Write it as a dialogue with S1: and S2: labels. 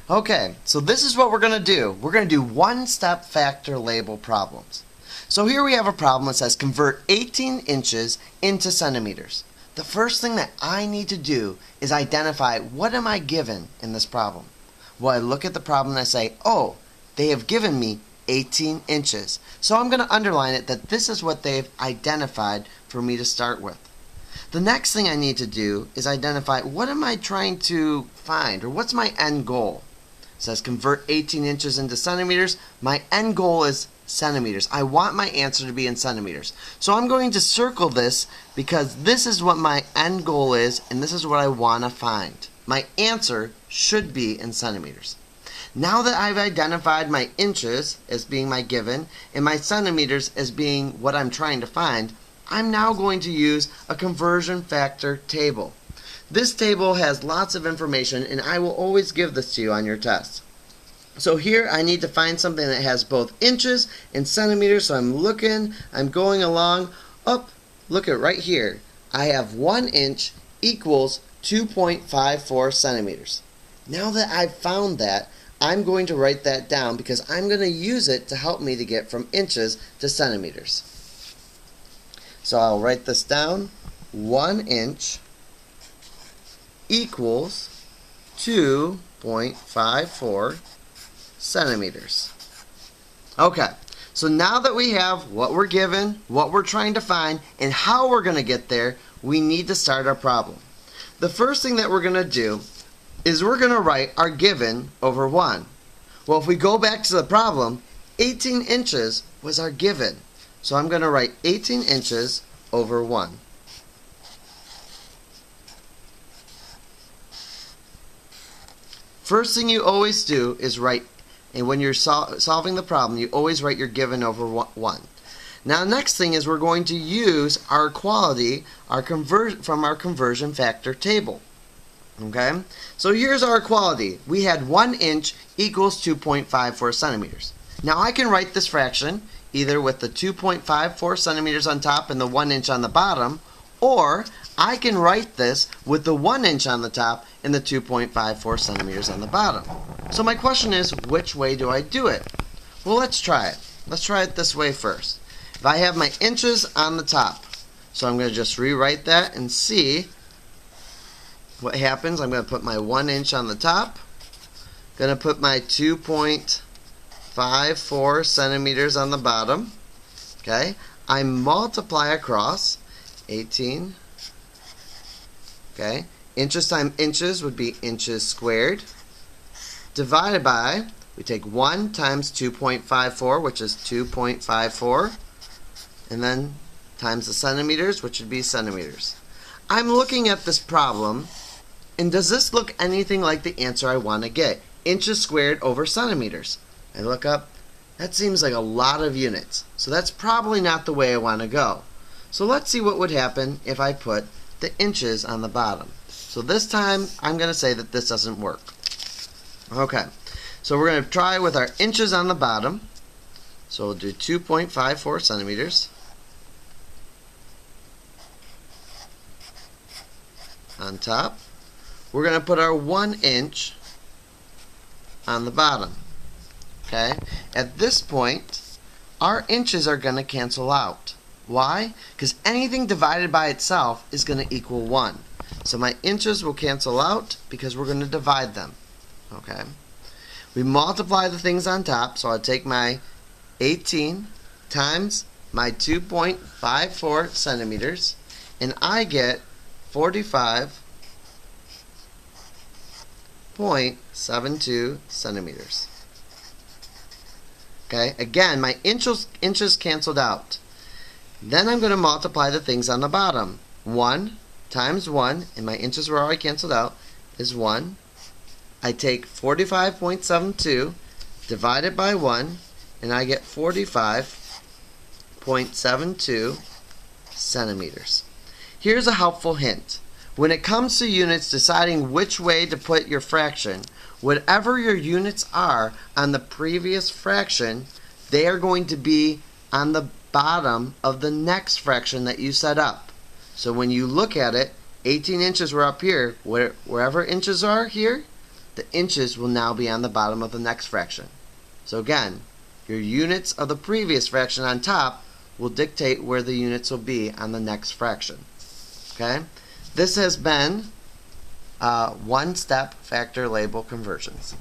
S1: Okay, so this is what we're going to do. We're going to do one-step factor label problems. So here we have a problem that says convert 18 inches into centimeters. The first thing that I need to do is identify what am I given in this problem. Well, I look at the problem and I say, oh, they have given me 18 inches. So I'm going to underline it that this is what they've identified for me to start with. The next thing I need to do is identify what am I trying to find, or what's my end goal. It says convert 18 inches into centimeters. My end goal is centimeters. I want my answer to be in centimeters. So I'm going to circle this because this is what my end goal is and this is what I want to find. My answer should be in centimeters. Now that I've identified my inches as being my given and my centimeters as being what I'm trying to find, I'm now going to use a conversion factor table. This table has lots of information and I will always give this to you on your test. So here I need to find something that has both inches and centimeters, so I'm going along, look at right here. I have 1 inch equals 2.54 centimeters. Now that I've found that, I'm going to write that down because I'm going to use it to help me to get from inches to centimeters. So I'll write this down. 1 inch equals 2.54 centimeters. Okay, so now that we have what we're given, what we're trying to find, and how we're going to get there, we need to start our problem. The first thing that we're going to do is we're going to write our given over 1. Well, if we go back to the problem, 18 inches was our given. So I'm going to write 18 inches over 1. First thing you always do is write, and when you're solving the problem, you always write your given over 1. Now next thing is we're going to use our equality from our conversion factor table. Okay, so here's our equality. We had 1 inch equals 2.54 centimeters. Now I can write this fraction either with the 2.54 centimeters on top and the 1 inch on the bottom, or I can write this with the 1 inch on the top and the 2.54 centimeters on the bottom. So my question is, which way do I do it? Well, let's try it. Let's try it this way first. If I have my inches on the top, so I'm going to just rewrite that and see what happens. I'm going to put my 1 inch on the top, going to put my 2.54 centimeters on the bottom. Okay, I multiply across 18. Okay, inches times inches would be inches squared, divided by, we take 1 times 2.54, which is 2.54, and then times the centimeters, which would be centimeters. I'm looking at this problem, and does this look anything like the answer I want to get? Inches squared over centimeters. I look up, that seems like a lot of units, so that's probably not the way I want to go. So let's see what would happen if I put the inches on the bottom. So this time I'm going to say that this doesn't work. Okay, so we're going to try with our inches on the bottom. So we'll do 2.54 centimeters on top. We're going to put our 1 inch on the bottom. Okay, at this point our inches are going to cancel out. Why? Because anything divided by itself is going to equal 1. So my inches will cancel out because we're going to divide them. Okay. We multiply the things on top, so I'll take my 18 times my 2.54 centimeters, and I get 45.72 centimeters. Okay, again, my inches canceled out. Then I'm going to multiply the things on the bottom. 1 times 1, and my inches were already canceled out, is 1. I take 45.72, divide it by 1, and I get 45.72 centimeters. Here's a helpful hint. When it comes to units, deciding which way to put your fraction, whatever your units are on the previous fraction, they are going to be on the bottom of the next fraction that you set up. So when you look at it, 18 inches were up here. Wherever inches are here, the inches will now be on the bottom of the next fraction. So again, your units of the previous fraction on top will dictate where the units will be on the next fraction. Okay? This has been one-step factor label conversions.